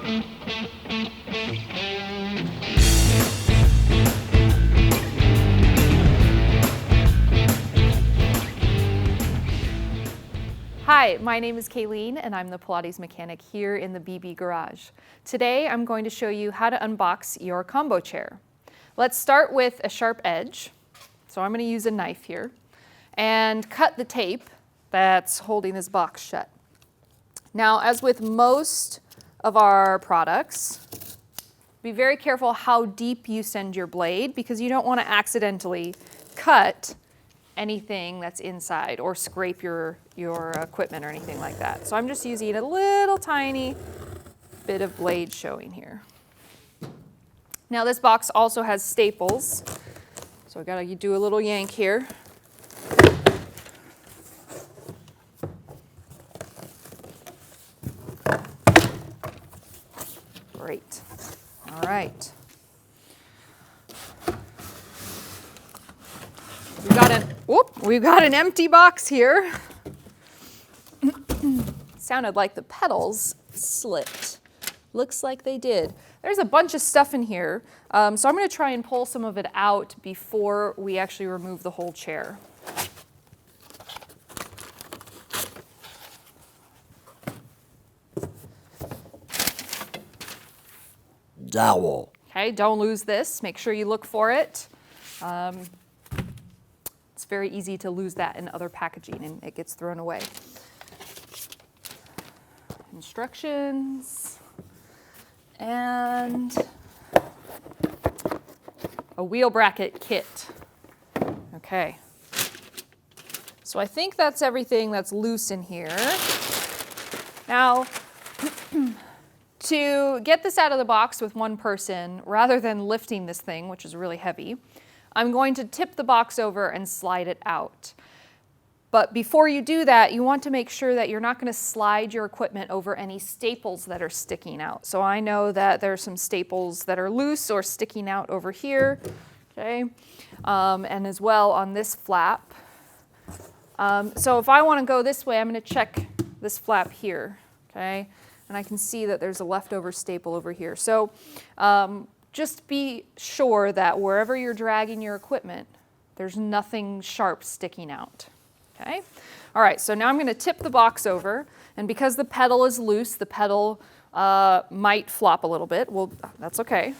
Hi, my name is Kaleen and I'm the Pilates mechanic here in the BB Garage. Today I'm going to show you how to unbox your combo chair. Let's start with a sharp edge. So I'm going to use a knife here and cut the tape that's holding this box shut. Now, as with most of our products, be very careful how deep you send your blade because you don't want to accidentally cut anything that's inside or scrape your equipment or anything like that. So I'm just using a little tiny bit of blade showing here. Now this box also has staples, so I gotta do a little yank here. Great. All right. We've got an empty box here. Sounded like the pedals slipped. Looks like they did. There's a bunch of stuff in here, so I'm going to try and pull some of it out before we actually remove the whole chair. Dowel. Okay, don't lose this. Make sure you look for it. It's very easy to lose that in other packaging and it gets thrown away. Instructions and a wheel bracket kit. Okay, so I think that's everything that's loose in here. Now, to get this out of the box with one person, rather than lifting this thing, which is really heavy, I'm going to tip the box over and slide it out. But before you do that, you want to make sure that you're not going to slide your equipment over any staples that are sticking out. So I know that there are some staples that are loose or sticking out over here, okay? And as well on this flap. So if I want to go this way, I'm going to check this flap here, okay? And I can see that there's a leftover staple over here. So just be sure that wherever you're dragging your equipment, there's nothing sharp sticking out. Okay? All right, so now I'm going to tip the box over, and because the pedal is loose, the pedal might flop a little bit. Well, that's okay.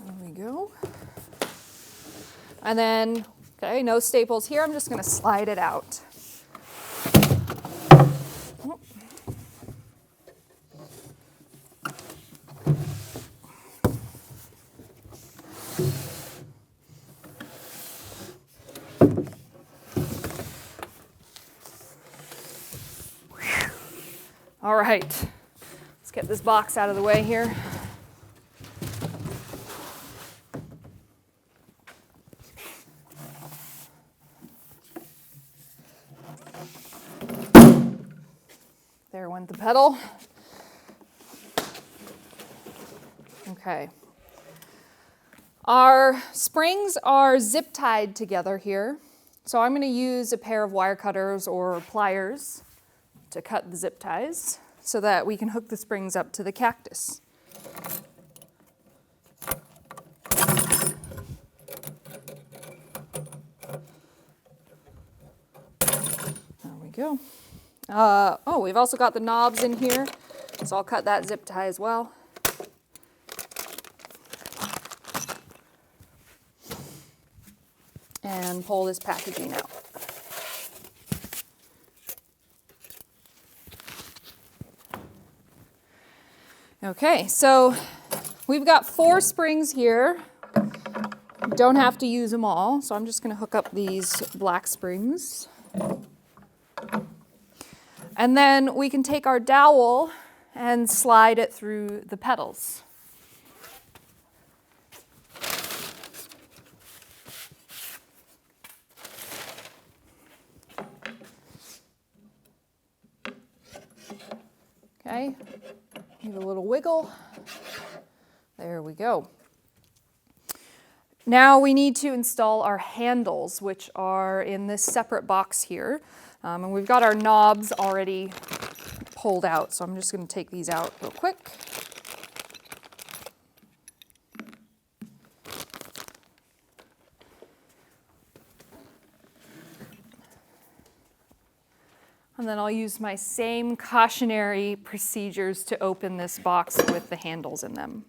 There we go. And then, okay, no staples here. I'm just going to slide it out. All right, let's get this box out of the way here. There went the pedal. Okay. Our springs are zip tied together here. So I'm going to use a pair of wire cutters or pliers to cut the zip ties so that we can hook the springs up to the cactus. There we go. Oh, we've also got the knobs in here, so I'll cut that zip tie as well. And pull this packaging out. Okay, so we've got 4 springs here. Don't have to use them all, so I'm just going to hook up these black springs. And then we can take our dowel and slide it through the pedals. Okay, give it a little wiggle. There we go. Now we need to install our handles, which are in this separate box here. And we've got our knobs already pulled out, so I'm just going to take these out real quick. And then I'll use my same cautionary procedures to open this box with the handles in them.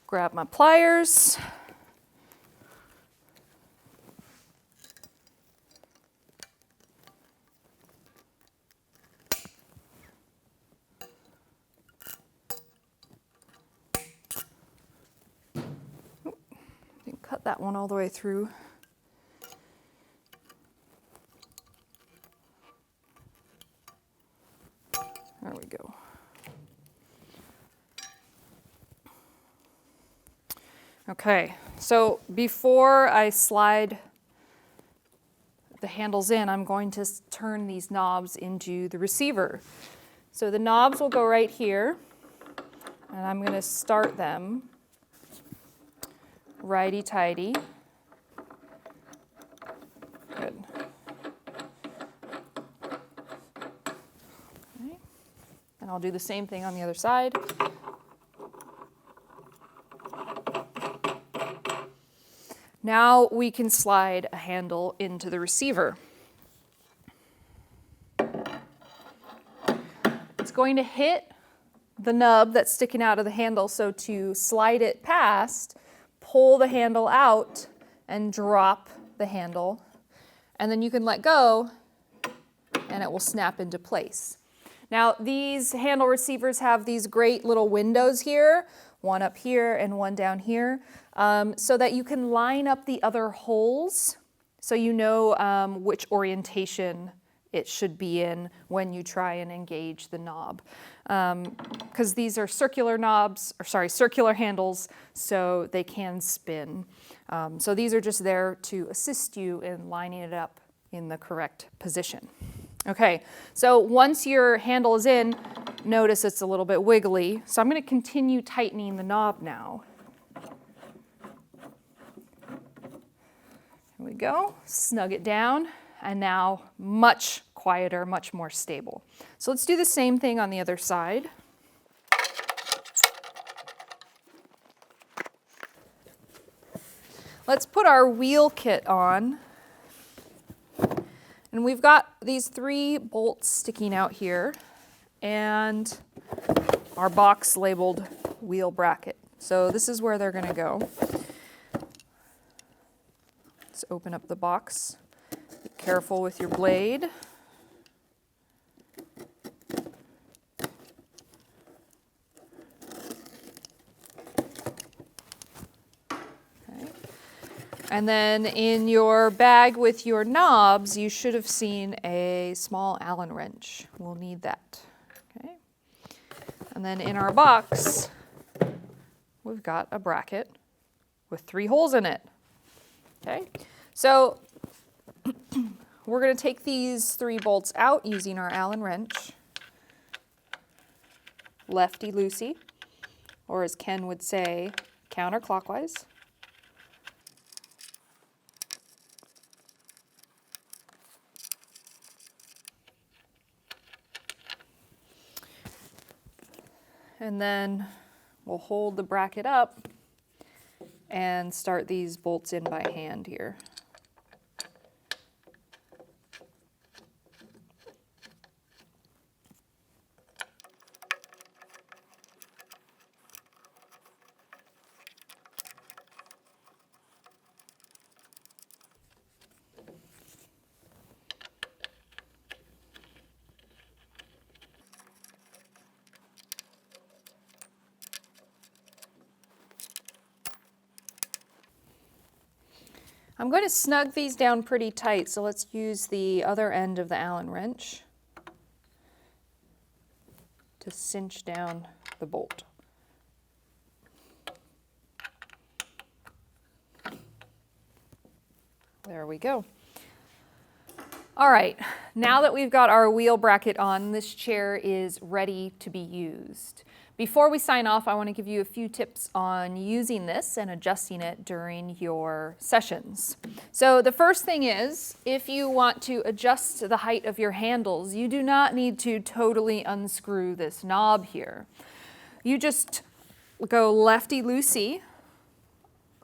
Grab my pliers. Cut that one all the way through. There we go. Okay, so before I slide the handles in, I'm going to turn these knobs into the receiver. So the knobs will go right here, and I'm going to start them righty-tighty. Good. Okay. And I'll do the same thing on the other side. Now we can slide a handle into the receiver. It's going to hit the nub that's sticking out of the handle, so to slide it past, pull the handle out and drop the handle, and then you can let go and it will snap into place. Now these handle receivers have these great little windows here, one up here and one down here, so that you can line up the other holes so you know which orientation it should be in when you try and engage the knob. Because these are circular knobs, or sorry, circular handles, so they can spin. So these are just there to assist you in lining it up in the correct position. Okay, so once your handle is in, notice it's a little bit wiggly. So I'm going to continue tightening the knob now. Here we go, snug it down, and now much quieter, much more stable. So let's do the same thing on the other side. Let's put our wheel kit on. And we've got these 3 bolts sticking out here and our box labeled wheel bracket. So this is where they're going to go. Let's open up the box. Be careful with your blade. And then in your bag with your knobs, you should have seen a small Allen wrench. We'll need that. Okay. And then in our box, we've got a bracket with 3 holes in it. Okay. So we're going to take these 3 bolts out using our Allen wrench, lefty-loosey, or as Ken would say, counterclockwise. And then we'll hold the bracket up and start these bolts in by hand here. I'm going to snug these down pretty tight, so let's use the other end of the Allen wrench to cinch down the bolt. There we go. All right, now that we've got our wheel bracket on, this chair is ready to be used. Before we sign off, I want to give you a few tips on using this and adjusting it during your sessions. So the first thing is, if you want to adjust the height of your handles, you do not need to totally unscrew this knob here. You just go lefty-loosey, a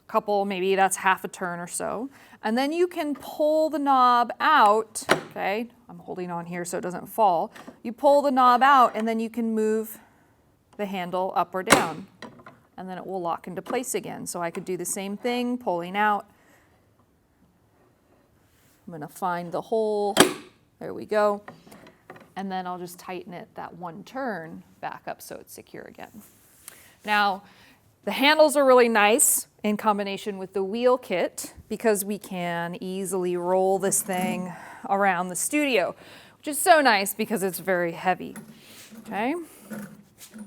couple, maybe that's half a turn or so, and then you can pull the knob out, okay? I'm holding on here so it doesn't fall. You pull the knob out and then you can move the handle up or down, and then it will lock into place again. So I could do the same thing, pulling out. I'm gonna find the hole, there we go. And then I'll just tighten it that one turn back up so it's secure again. Now, the handles are really nice in combination with the wheel kit because we can easily roll this thing around the studio, which is so nice because it's very heavy, okay?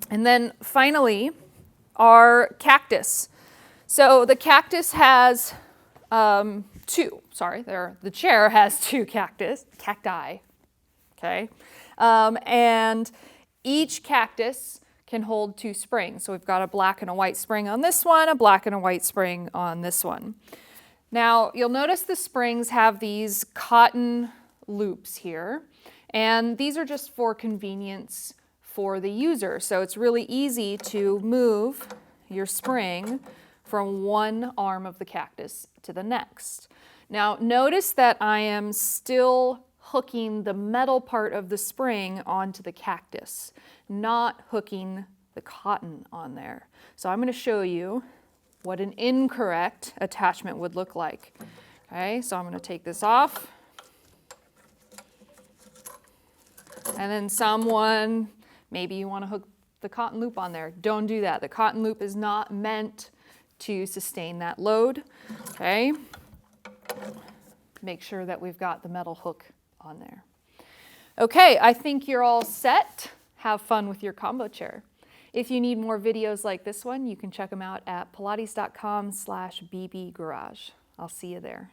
And then finally, our cactus. So the cactus has the chair has two cacti, okay? And each cactus can hold two springs. So we've got a black and a white spring on this one, a black and a white spring on this one. Now, you'll notice the springs have these cotton loops here, and these are just for convenience for the user. So it's really easy to move your spring from one arm of the cactus to the next. Now notice that I am still hooking the metal part of the spring onto the cactus, not hooking the cotton on there. So I'm going to show you what an incorrect attachment would look like. Okay, so I'm going to take this off. And then maybe you want to hook the cotton loop on there. Don't do that. The cotton loop is not meant to sustain that load. Okay. Make sure that we've got the metal hook on there. Okay, I think you're all set. Have fun with your combo chair. If you need more videos like this one, you can check them out at pilates.com/bbgarage. I'll see you there.